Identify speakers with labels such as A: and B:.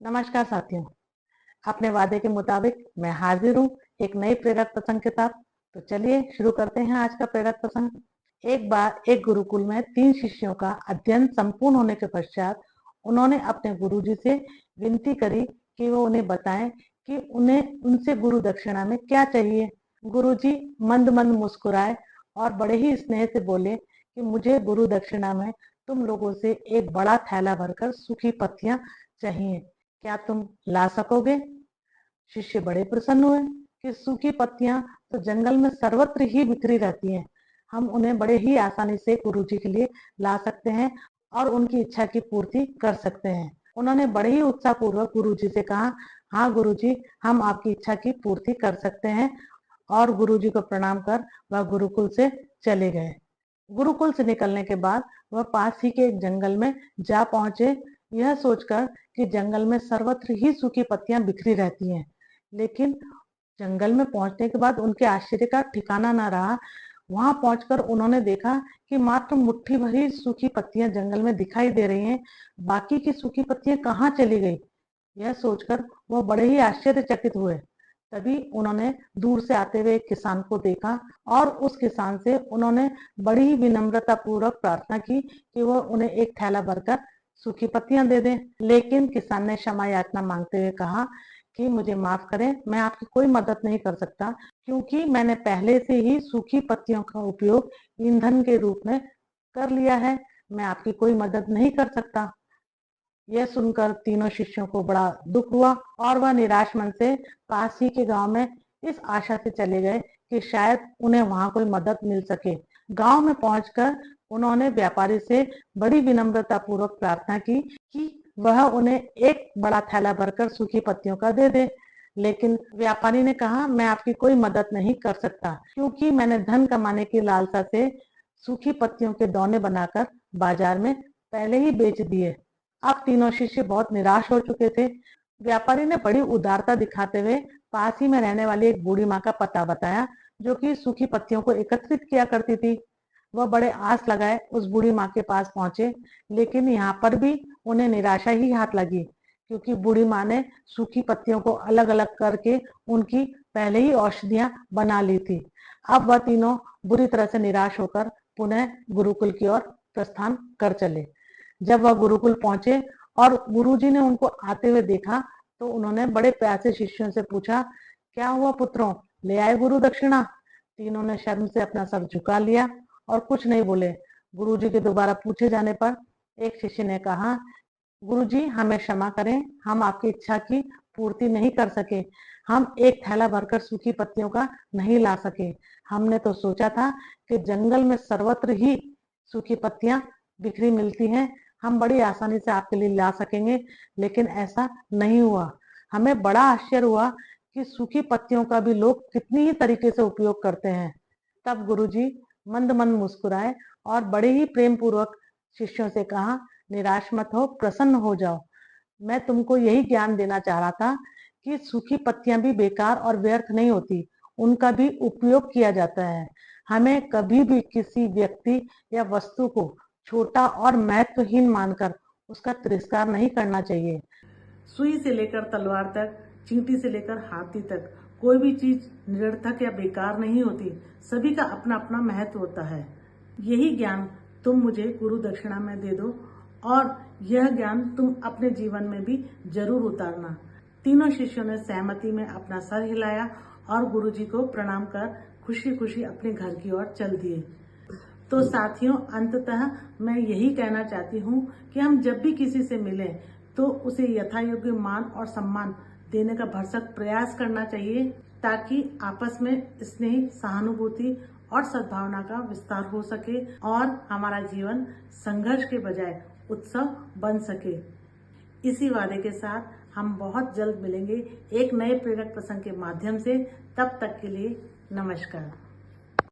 A: नमस्कार साथियों। अपने वादे के मुताबिक मैं हाजिर हूँ एक नई प्रेरक प्रसंग के साथ। तो चलिए शुरू करते हैं आज का प्रेरक प्रसंग। एक बार एक गुरुकुल में 3 शिष्यों का अध्ययन संपूर्ण होने के पश्चात उन्होंने अपने गुरुजी से विनती करी कि वो उन्हें बताएं कि उन्हें उनसे गुरु दक्षिणा में क्या चाहिए। गुरुजी मंद मंद मुस्कुराए और बड़े ही स्नेह से बोले कि मुझे गुरु दक्षिणा में तुम लोगों से एक बड़ा थैला भरकर सूखी पत्तियां चाहिए, क्या तुम ला सकोगे? शिष्य बड़े प्रसन्न हुए कि सूखी पत्तियां तो जंगल में सर्वत्र ही बिखरी रहती हैं, हम उन्हें बड़े ही आसानी से गुरुजी के लिए ला सकते हैं और उनकी इच्छा की पूर्ति कर सकते हैं। उन्होंने बड़े ही उत्साह पूर्वक गुरुजी से कहा, हाँ गुरुजी, हम आपकी इच्छा की पूर्ति कर सकते हैं। और गुरुजी को प्रणाम कर वह गुरुकुल से चले गए। गुरुकुल से निकलने के बाद वह पास ही के एक जंगल में जा पहुंचे, यह सोचकर कि जंगल में सर्वत्र ही सूखी पत्तियां बिखरी रहती हैं। लेकिन जंगल में पहुंचने के बाद उनके आश्चर्य का ठिकाना न रहा। वहां पहुंचकर उन्होंने देखा कि मात्र मुट्ठी भर ही सूखी पत्तियां जंगल में दिखाई दे रही हैं, बाकी की सूखी पत्तियां कहाँ चली गई। यह सोचकर वह बड़े ही आश्चर्यचकित हुए। तभी उन्होंने दूर से आते हुए एक किसान को देखा और उस किसान से उन्होंने बड़ी ही विनम्रता पूर्वक प्रार्थना की कि वह उन्हें एक थैला भरकर सूखी पत्तियां दे दें। लेकिन किसान ने क्षमा याचना मांगते हुए कहा कि मुझे माफ करें, मैं आपकी कोई मदद नहीं कर सकता, क्योंकि मैंने पहले से ही सूखी पत्तियों का उपयोग ईंधन के रूप में कर लिया है, मैं आपकी कोई मदद नहीं कर सकता। यह सुनकर तीनों शिष्यों को बड़ा दुख हुआ और वह निराश मन से पास ही के गांव में इस आशा से चले गए कि शायद उन्हें वहां कोई मदद मिल सके। गांव में पहुंचकर उन्होंने व्यापारी से बड़ी विनम्रता पूर्वक प्रार्थना की कि वह उन्हें एक बड़ा थैला भरकर सूखी पत्तियों का दे दे। लेकिन व्यापारी ने कहा, मैं आपकी कोई मदद नहीं कर सकता, क्योंकि मैंने धन कमाने की लालसा से सूखी पत्तियों के दौने बनाकर बाजार में पहले ही बेच दिए। अब तीनों शिष्य बहुत निराश हो चुके थे। व्यापारी ने बड़ी उदारता दिखाते हुए पास ही में रहने वाली एक बूढ़ी माँ का पता बताया, जो कि सूखी पत्तियों को एकत्रित किया करती थी। वह बड़े आस लगाए उस बूढ़ी माँ के पास पहुंचे, लेकिन यहाँ पर भी उन्हें निराशा ही हाथ लगी, क्योंकि बूढ़ी माँ ने सूखी पत्तियों को अलग अलग करके उनकी पहले ही औषधियां बना ली थी। अब वह तीनों बुरी तरह से निराश होकर पुनः गुरुकुल की ओर प्रस्थान कर चले। जब वह गुरुकुल पहुंचे और गुरुजी ने उनको आते हुए देखा, तो उन्होंने बड़े प्यार से शिष्यों से पूछा, क्या हुआ पुत्रों, ले आए गुरु दक्षिणा? तीनों ने शर्म से अपना सर झुका लिया और कुछ नहीं बोले। गुरुजी के दोबारा पूछे जाने पर एक शिष्य ने कहा, गुरुजी हमें क्षमा करें, हम आपकी इच्छा की पूर्ति नहीं कर सके, हम एक थैला भरकर सूखी पत्तियों का नहीं ला सके। हमने तो सोचा था कि जंगल में सर्वत्र ही सूखी पत्तियां बिखरी मिलती हैं, हम बड़ी आसानी से आपके लिए ला सकेंगे, लेकिन ऐसा नहीं हुआ। हमें बड़ा आश्चर्य हुआ कि सूखी पत्तियों का भी लोग कितनी ही तरीके से उपयोग करते हैं। तब गुरुजी मंद मंद मुस्कुराए और बड़े ही प्रेम पूर्वक शिष्यों से कहा, निराश मत हो, प्रसन्न हो जाओ। मैं तुमको यही ज्ञान देना चाह रहा था कि सूखी पत्तियां भी बेकार और व्यर्थ नहीं होती, उनका भी उपयोग किया जाता है। हमें कभी भी किसी व्यक्ति या वस्तु को छोटा और महत्वहीन मानकर उसका तिरस्कार नहीं करना चाहिए। सुई से लेकर तलवार तक, चींटी से लेकर हाथी तक, कोई भी चीज निरर्थक या बेकार नहीं होती, सभी का अपना अपना महत्व होता है। यही ज्ञान तुम मुझे गुरु दक्षिणा में दे दो और यह ज्ञान तुम अपने जीवन में भी जरूर उतारना। तीनों शिष्यों ने सहमति में अपना सर हिलाया और गुरुजी को प्रणाम कर खुशी खुशी अपने घर की ओर चल दिए। तो साथियों, अंततः मैं यही कहना चाहती हूँ कि हम जब भी किसी से मिलें तो उसे यथायोग्य मान और सम्मान देने का भरसक प्रयास करना चाहिए, ताकि आपस में स्नेह, सहानुभूति और सद्भावना का विस्तार हो सके और हमारा जीवन संघर्ष के बजाय उत्सव बन सके। इसी वादे के साथ हम बहुत जल्द मिलेंगे एक नए प्रेरक प्रसंग के माध्यम से। तब तक के लिए नमस्कार।